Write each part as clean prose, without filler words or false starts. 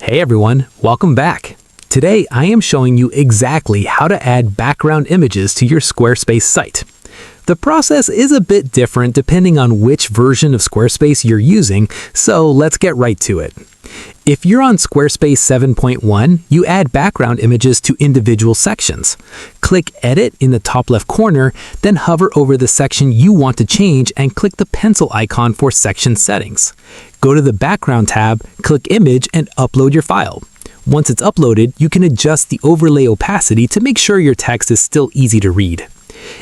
Hey everyone, welcome back. Today I am showing you exactly how to add background images to your Squarespace site. The process is a bit different depending on which version of Squarespace you're using, so let's get right to it. If you're on Squarespace 7.1, you add background images to individual sections. Click Edit in the top left corner, then hover over the section you want to change and click the pencil icon for section settings. Go to the Background tab, click Image, and upload your file. Once it's uploaded, you can adjust the overlay opacity to make sure your text is still easy to read.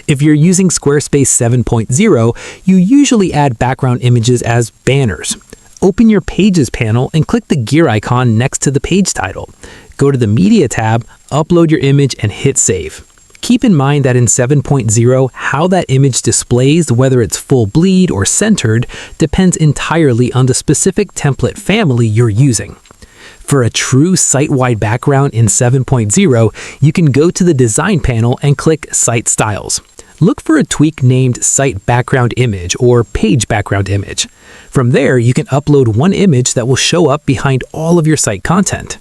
If you're using Squarespace 7.0, you usually add background images as banners. Open your Pages panel and click the gear icon next to the page title. Go to the Media tab, upload your image, and hit Save. Keep in mind that in 7.0, how that image displays, whether it's full bleed or centered, depends entirely on the specific template family you're using. For a true site-wide background in 7.0, you can go to the Design panel and click Site Styles. Look for a tweak named Site Background Image or Page Background Image. From there, you can upload one image that will show up behind all of your site content.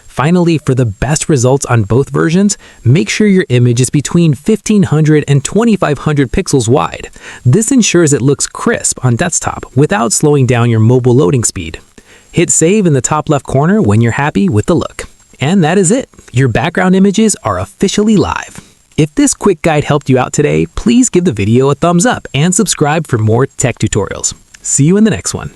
Finally, for the best results on both versions, make sure your image is between 1500 and 2500 pixels wide. This ensures it looks crisp on desktop without slowing down your mobile loading speed. Hit Save in the top left corner when you're happy with the look. And that is it. Your background images are officially live. If this quick guide helped you out today, please give the video a thumbs up and subscribe for more tech tutorials. See you in the next one.